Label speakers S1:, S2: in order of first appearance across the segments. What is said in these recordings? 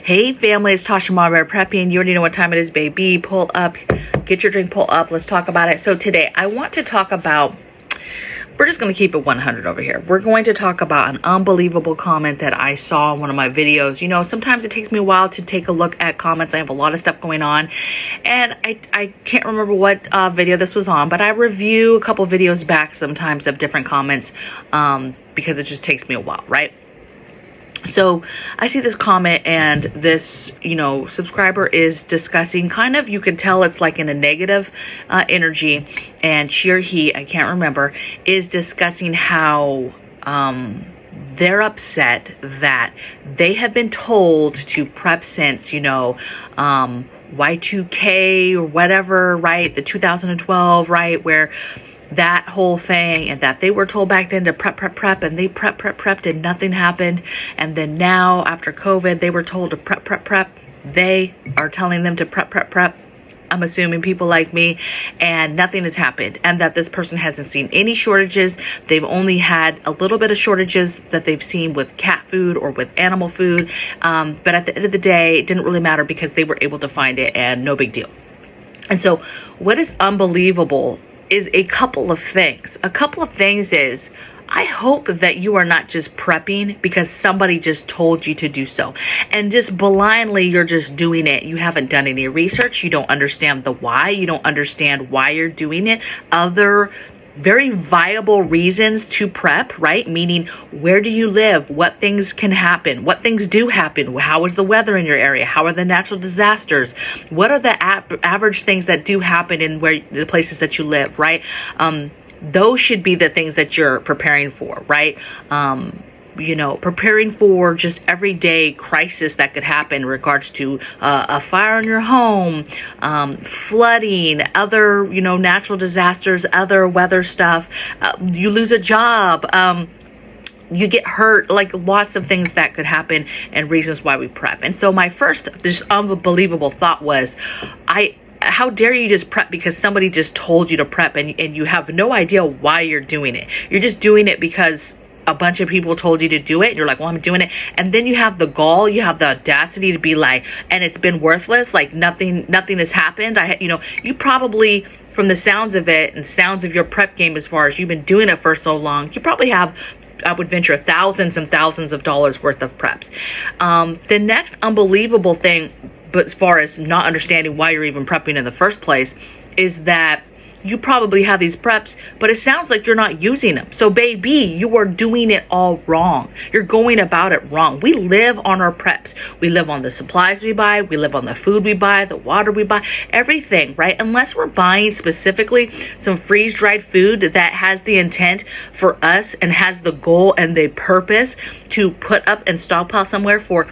S1: Hey family, it's Tasha MAMABEAR prepping. You already know what time it is, baby. Pull up, get your drink, pull up. Let's talk about it. So today I want to talk about, we're just going to keep it 100 over here. We're going to talk about an unbelievable comment that I saw in one of my videos. You know, sometimes it takes me a while to take a look at comments. I have a lot of stuff going on and I can't remember what video this was on, but I review a couple videos back sometimes of different comments because it just takes me a while, right? So I see this comment and this, subscriber is discussing kind of, you can tell it's like in a negative energy, and she or he, I can't remember, is discussing how they're upset that they have been told to prep since, Y2K or whatever, right? The 2012, right? Where that whole thing, and that they were told back then to prep, and they prepped and nothing happened. And then now after COVID, they were told to prep. They are telling them to prep. I'm assuming people like me, and nothing has happened, and that this person hasn't seen any shortages. They've only had a little bit of shortages that they've seen with cat food or with animal food. But at the end of the day, it didn't really matter because they were able to find it and no big deal. And so what is unbelievable is a couple of things. A couple of things is, I hope that you are not just prepping because somebody just told you to do so, and just blindly you're just doing it. You haven't done any research. You don't understand the why. You don't understand why you're doing it. Other very viable reasons to prep, right? Meaning, where do you live? What things can happen? What things do happen? How is the weather in your area? How are the natural disasters? What are the average things that do happen in the places that you live, right? Those should be the things that you're preparing for, right? Preparing for just everyday crisis that could happen in regards to a fire in your home, flooding, other, natural disasters, other weather stuff, you lose a job, you get hurt, like lots of things that could happen and reasons why we prep. And so my first just unbelievable thought was, how dare you just prep because somebody just told you to prep, and you have no idea why you're doing it. You're just doing it because a bunch of people told you to do it. You're like, well, I'm doing it. And then you have the gall, you have the audacity to be like, and it's been worthless. Like nothing has happened. You probably, from the sounds of it and sounds of your prep game, as far as you've been doing it for so long, you probably have, I would venture, thousands and thousands of dollars worth of preps. The next unbelievable thing, but as far as not understanding why you're even prepping in the first place, is that you probably have these preps, but it sounds like you're not using them. So baby, you are doing it all wrong. You're going about it wrong. We live on our preps. We live on the supplies we buy. We live on the food we buy, the water we buy, everything, right? Unless we're buying specifically some freeze-dried food that has the intent for us and has the goal and the purpose to put up and stockpile somewhere for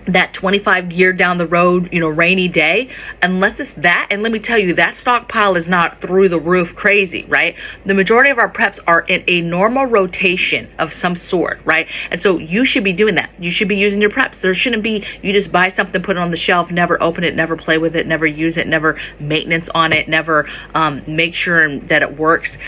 S1: that 25-year down the road, rainy day. Unless it's that, and let me tell you, that stockpile is not through the roof crazy, right? The majority of our preps are in a normal rotation of some sort, right? And so you should be doing that. You should be using your preps. There shouldn't be, you just buy something, put it on the shelf, never open it, never play with it, never use it, never maintenance on it, never make sure that it works.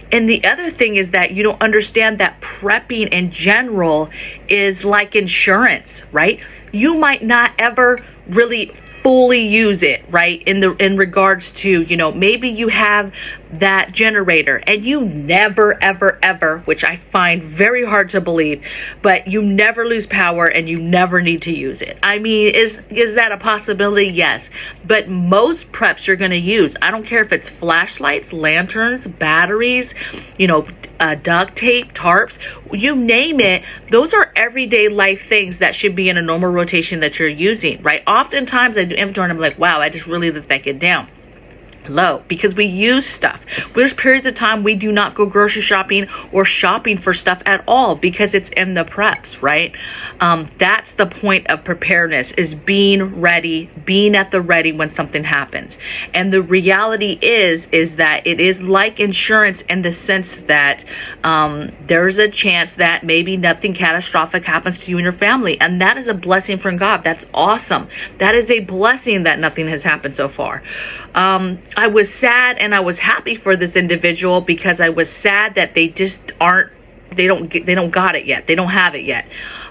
S1: And the other thing is that you don't understand that prepping in general is like insurance, right? You might not ever really fully use it, right? In regards to, maybe you have that generator and you never, ever, which I find very hard to believe, but you never lose power and you never need to use it. I mean, is that a possibility? Yes. But most preps you're going to use, I don't care if it's flashlights, lanterns, batteries, duct tape, tarps, you name it. Those are everyday life things that should be in a normal rotation that you're using, right? Oftentimes I do inventory and I'm like, wow, I just really let that get down low because we use stuff. There's periods of time we do not go grocery shopping or shopping for stuff at all because it's in the preps, right? That's the point of preparedness, is being ready, being at the ready when something happens. And the reality is that it is like insurance in the sense that there's a chance that maybe nothing catastrophic happens to you and your family, and that is a blessing from God. That's awesome. That is a blessing that nothing has happened so far. I was sad and I was happy for this individual because I was sad that they just aren't They don't got it yet. They don't have it yet.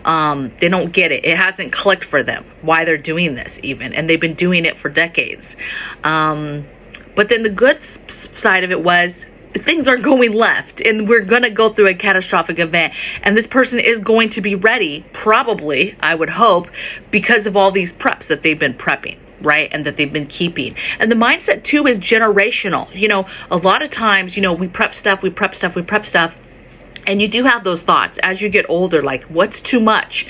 S1: They don't get it. It hasn't clicked for them why they're doing this even, and they've been doing it for decades. But then the good side of it was things are going left, and we're going to go through a catastrophic event, and this person is going to be ready, probably, I would hope, because of all these preps that they've been prepping, right? And that they've been keeping. And the mindset too is generational. You know, a lot of times, you know, we prep stuff, and you do have those thoughts as you get older, like, what's too much?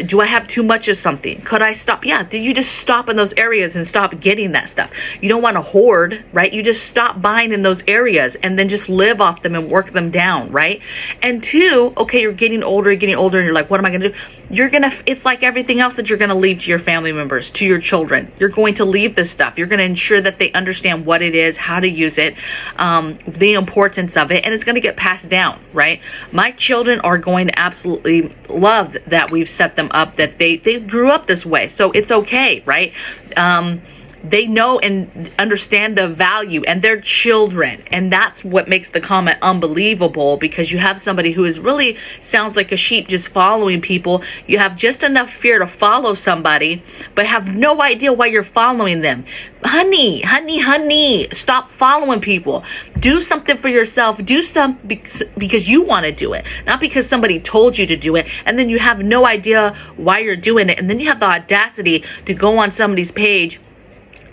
S1: Do I have too much of something? Could I stop? Yeah, did you just stop in those areas and stop getting that stuff? You don't want to hoard, right? You just stop buying in those areas and then just live off them and work them down, right? And two, okay, you're getting older, and you're like, what am I going to do? It's like everything else that you're going to leave to your family members, to your children. You're going to leave this stuff. You're going to ensure that they understand what it is, how to use it, the importance of it, and it's going to get passed down, right? My children are going to absolutely love that we've set them up, that they grew up this way, so it's okay, right? They know and understand the value, and they're children, and that's what makes the comment unbelievable, because you have somebody who is really sounds like a sheep, just following people. You have just enough fear to follow somebody, but have no idea why you're following them. Honey, stop following people. Do something for yourself. Do something because you want to do it, not because somebody told you to do it, and then you have no idea why you're doing it, and then you have the audacity to go on somebody's page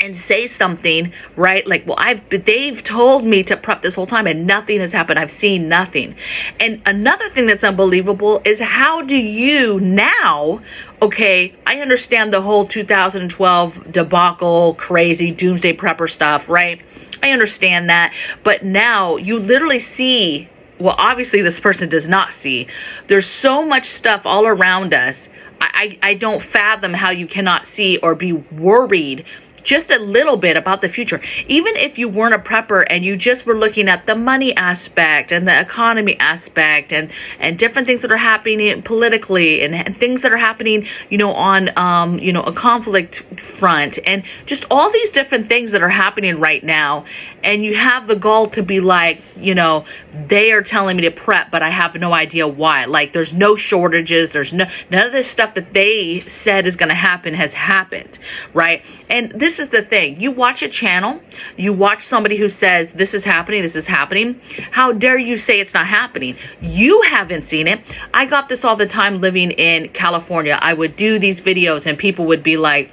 S1: and say something, right? Like, well, they've told me to prep this whole time and nothing has happened. I've seen nothing. And another thing that's unbelievable is, how do you now, okay, I understand the whole 2012 debacle, crazy Doomsday Prepper stuff, right? I understand that. But now you literally see, well, obviously this person does not see. There's so much stuff all around us. I don't fathom how you cannot see or be worried just a little bit about the future. Even if you weren't a prepper and you just were looking at the money aspect and the economy aspect and different things that are happening politically and things that are happening, you know, on, you know, a conflict front, and just all these different things that are happening right now. And you have the gall to be like, you know, they are telling me to prep, but I have no idea why. Like, there's no shortages. There's none of this stuff that they said is going to happen has happened, right? And this is the thing. You watch a channel, you watch somebody who says, this is happening, this is happening. How dare you say it's not happening? You haven't seen it. I got this all the time living in California. I would do these videos and people would be like,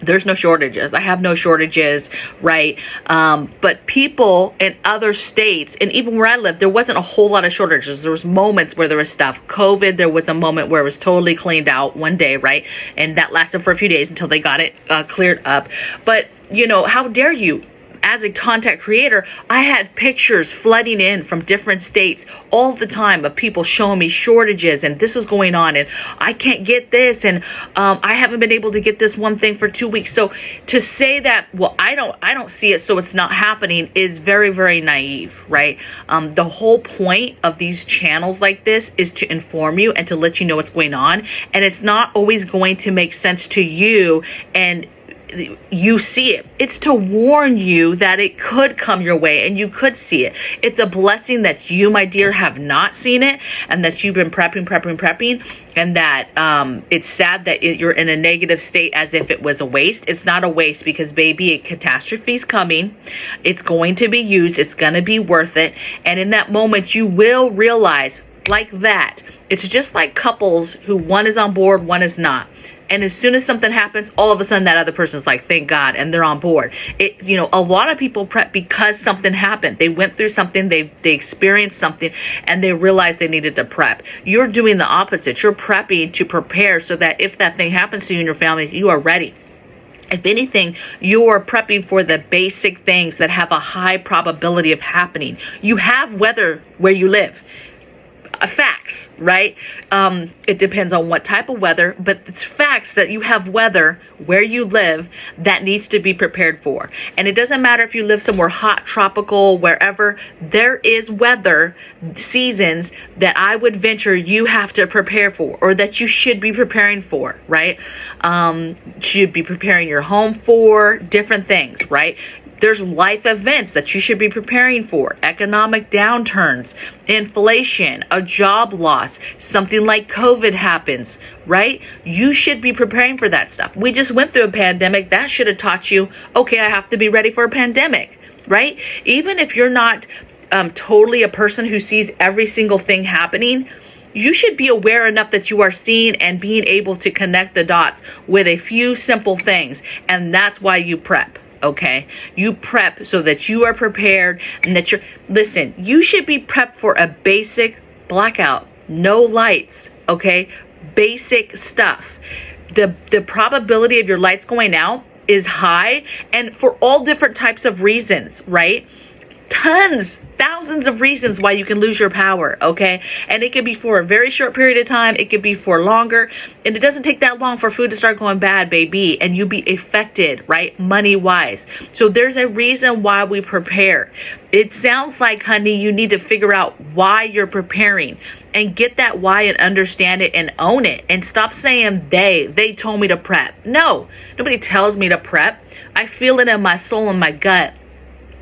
S1: there's no shortages. I have no shortages, right? But people in other states, and even where I live, there wasn't a whole lot of shortages. There was moments where there was stuff. COVID, there was a moment where it was totally cleaned out one day, right? And that lasted for a few days until they got it cleared up. But, you know, how dare you? As a content creator, I had pictures flooding in from different states all the time of people showing me shortages and this is going on and I can't get this and I haven't been able to get this one thing for 2 weeks. So to say that, well, I don't see it, so it's not happening, is very, very naive, right? The whole point of these channels like this is to inform you and to let you know what's going on, and it's not always going to make sense to you and you see it. It's to warn you that it could come your way and you could see it. It's a blessing that you, my dear, have not seen it, and that you've been prepping, and that it's sad that you're in a negative state as if it was a waste. It's not a waste, because baby, a catastrophe is coming. It's going to be used. It's going to be worth it. And in that moment, you will realize, like that, it's just like couples who one is on board, one is not. And as soon as something happens, all of a sudden that other person's like, thank God, and they're on board. You know, a lot of people prep because something happened. They went through something, they experienced something, and they realized they needed to prep. You're doing the opposite. You're prepping to prepare so that if that thing happens to you and your family, you are ready. If anything, you are prepping for the basic things that have a high probability of happening. You have weather where you live. Facts, right? It depends on what type of weather, but it's facts that you have weather where you live that needs to be prepared for. And it doesn't matter if you live somewhere hot, tropical, wherever, there is weather seasons that I would venture you have to prepare for, or that you should be preparing for, right? Should be preparing your home for different things, right? There's life events that you should be preparing for, economic downturns, inflation, a job loss, something like COVID happens, right? You should be preparing for that stuff. We just went through a pandemic. That should have taught you, okay, I have to be ready for a pandemic, right? Even if you're not totally a person who sees every single thing happening, you should be aware enough that you are seeing and being able to connect the dots with a few simple things. And that's why you prep. Okay, you prep so that you are prepared and that listen, you should be prepped for a basic blackout, no lights, okay? Basic stuff. The probability of your lights going out is high, and for all different types of reasons, right? Tons, thousands of reasons why you can lose your power, okay? And it could be for a very short period of time. It could be for longer. And it doesn't take that long for food to start going bad, baby. And you be affected, right? Money-wise. So there's a reason why we prepare. It sounds like, honey, you need to figure out why you're preparing and get that why and understand it and own it. And stop saying they told me to prep. No, nobody tells me to prep. I feel it in my soul and my gut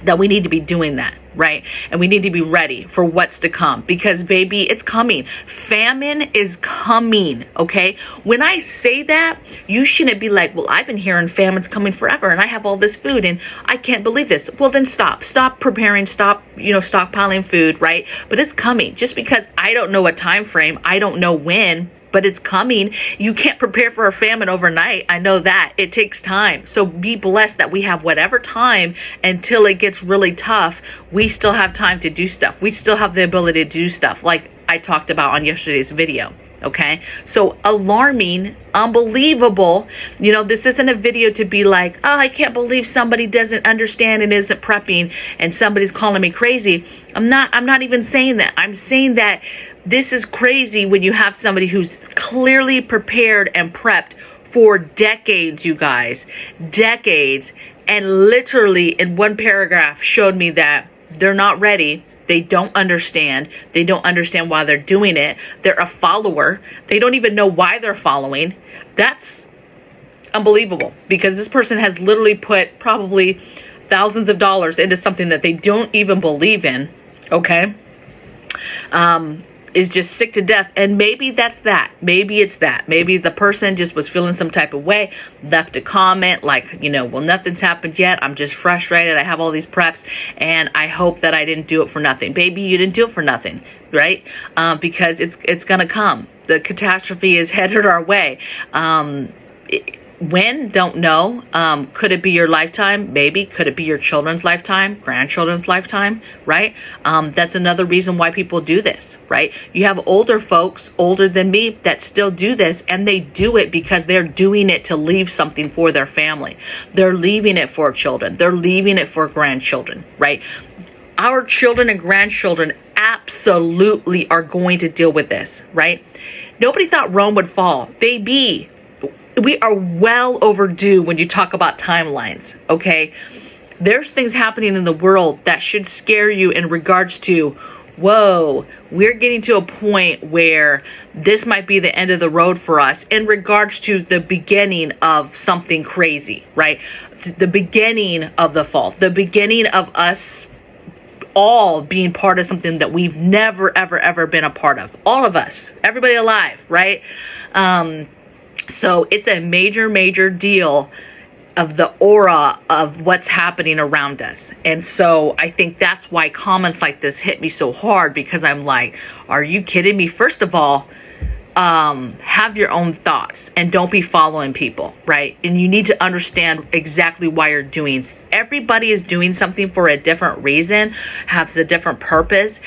S1: that we need to be doing that, right? And we need to be ready for what's to come, because baby, it's coming. Famine is coming, okay? When I say that, you shouldn't be like, well, I've been hearing famine's coming forever and I have all this food and I can't believe this. Well, then stop preparing, stop, stockpiling food, right? But it's coming. Just because I don't know a time frame, I don't know when, but it's coming. You can't prepare for a famine overnight. I know that. It takes time. So be blessed that we have whatever time until it gets really tough. We still have time to do stuff. We still have the ability to do stuff like I talked about on yesterday's video. Okay, so alarming, unbelievable. This isn't a video to be like, oh, I can't believe somebody doesn't understand and isn't prepping and somebody's calling me crazy. I'm not even saying that. I'm saying that this is crazy when you have somebody who's clearly prepared and prepped for decades, you guys, decades, and literally in one paragraph showed me that they're not ready. They don't understand. They don't understand why they're doing it. They're a follower. They don't even know why they're following. That's unbelievable, because this person has literally put probably thousands of dollars into something that they don't even believe in, okay? Is just sick to death. And maybe that's that. Maybe it's that. Maybe the person just was feeling some type of way, left a comment like, well, nothing's happened yet. I'm just frustrated. I have all these preps and I hope that I didn't do it for nothing. Baby, you didn't do it for nothing, right? Because it's going to come. The catastrophe is headed our way. When? Don't know. Could it be your lifetime? Maybe. Could it be your children's lifetime, grandchildren's lifetime, right? That's another reason why people do this, right? You have older folks, older than me, that still do this, and they do it because they're doing it to leave something for their family. They're leaving it for children. They're leaving it for grandchildren, right? Our children and grandchildren absolutely are going to deal with this, right? Nobody thought Rome would fall. Baby, we are well overdue when you talk about timelines, okay? There's things happening in the world that should scare you in regards to, whoa, we're getting to a point where this might be the end of the road for us in regards to the beginning of something crazy, right? The beginning of the fall, the beginning of us all being part of something that we've never, ever, ever been a part of. All of us, everybody alive, right? So it's a major, major deal of the aura of what's happening around us. And so I think that's why comments like this hit me so hard, because I'm like, are you kidding me? First of all, have your own thoughts and don't be following people, right? And you need to understand exactly why you're doing. Everybody is doing something for a different reason, has a different purpose.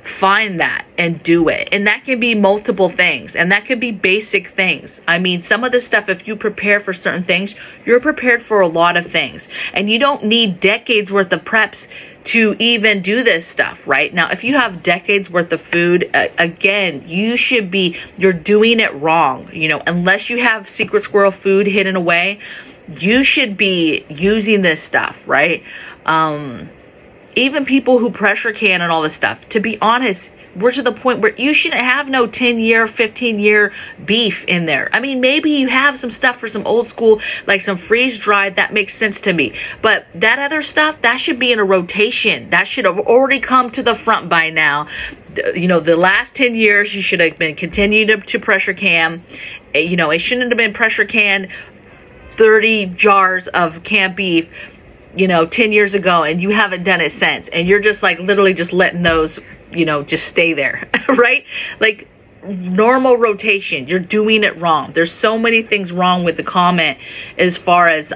S1: Find that and do it. And that can be multiple things, and that can be basic things. I mean, some of the stuff, if you prepare for certain things, you're prepared for a lot of things, and you don't need decades worth of preps to even do this stuff, right? Now, if you have decades worth of food, again, you're doing it wrong. Unless you have secret squirrel food hidden away, you should be using this stuff, right? Even people who pressure can and all this stuff, to be honest, we're to the point where you shouldn't have no 10-year, 15-year beef in there. I mean, maybe you have some stuff for some old school, like some freeze dried, that makes sense to me. But that other stuff, that should be in a rotation. That should have already come to the front by now. You know, the last 10 years, you should have been continuing to pressure can. You know, it shouldn't have been pressure can 30 jars of canned beef, you know, 10 years ago, and you haven't done it since. And you're just like literally just letting those, you know, just stay there, right? Like normal rotation, you're doing it wrong. There's so many things wrong with the comment as far as,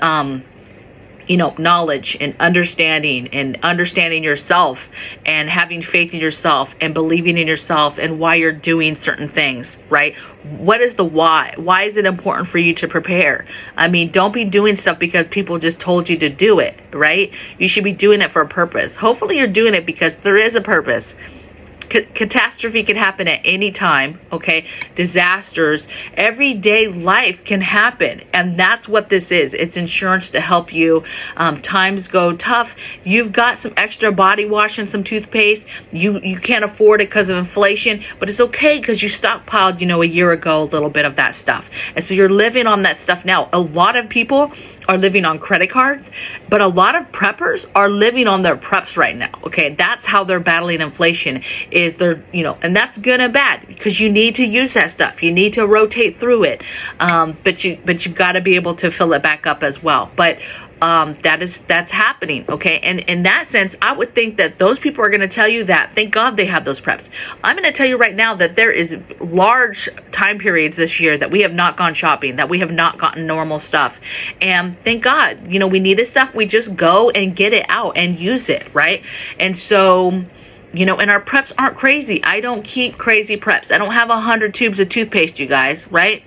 S1: you know, knowledge and understanding yourself and having faith in yourself and believing in yourself and why you're doing certain things, right? What is the why? Why is it important for you to prepare? I mean, don't be doing stuff because people just told you to do it, right? You should be doing it for a purpose. Hopefully you're doing it because there is a purpose. Catastrophe can happen at any time, okay? Disasters, everyday life can happen, and that's what this is. It's insurance to help you. Times go tough. You've got some extra body wash and some toothpaste. You can't afford it because of inflation, but it's okay because you stockpiled, you know, a year ago a little bit of that stuff, and so you're living on that stuff now. A lot of people are living on credit cards, but a lot of preppers are living on their preps right now, okay? That's how they're battling inflation, is they're, you know, and that's good and bad because you need to use that stuff. You need to rotate through it, but you've got to be able to fill it back up as well. But that's happening, okay? And in that sense, I would think that those people are going to tell you that thank God they have those preps. I'm going to tell you right now that there is large time periods this year that we have not gone shopping, that we have not gotten normal stuff, and thank God, you know, we needed stuff. We just go and get it out and use it, right? And so, you know, and our preps aren't crazy. I don't keep crazy preps. I don't have 100 tubes of toothpaste, you guys, right?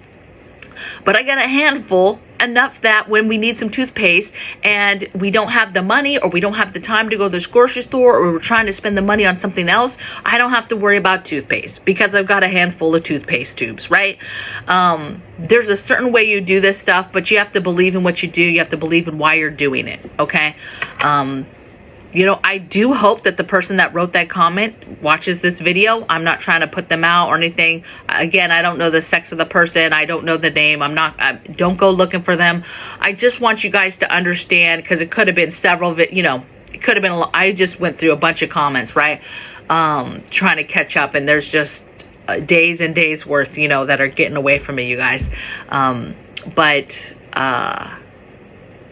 S1: But I got a handful, enough that when we need some toothpaste and we don't have the money or we don't have the time to go to the grocery store or we're trying to spend the money on something else, I don't have to worry about toothpaste because I've got a handful of toothpaste tubes, right? There's a certain way you do this stuff, but you have to believe in what you do. You have to believe in why you're doing it, okay? You know, I do hope that the person that wrote that comment watches this video. I'm not trying to put them out or anything. Again, I don't know the sex of the person. I don't know the name. Don't go looking for them. I just want you guys to understand, because it could have been several, you know, it could have been, I just went through a bunch of comments, right? Trying to catch up, and there's just days and days worth, you know, that are getting away from me, you guys.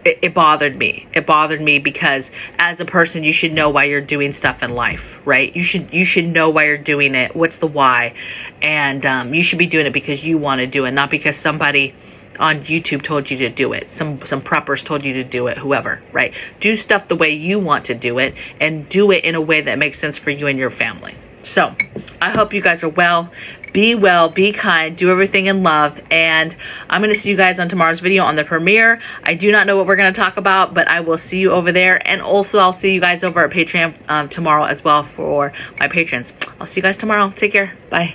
S1: It bothered me. It bothered me because as a person, you should know why you're doing stuff in life, right? You should know why you're doing it. What's the why? And you should be doing it because you want to do it, not because somebody on YouTube told you to do it. Some preppers told you to do it, whoever, right? Do stuff the way you want to do it, and do it in a way that makes sense for you and your family. So I hope you guys are well. Be well, be kind, do everything in love, and I'm going to see you guys on tomorrow's video on the premiere. I do not know what we're going to talk about, but I will see you over there, and also I'll see you guys over at Patreon tomorrow as well for my patrons. I'll see you guys tomorrow. Take care. Bye.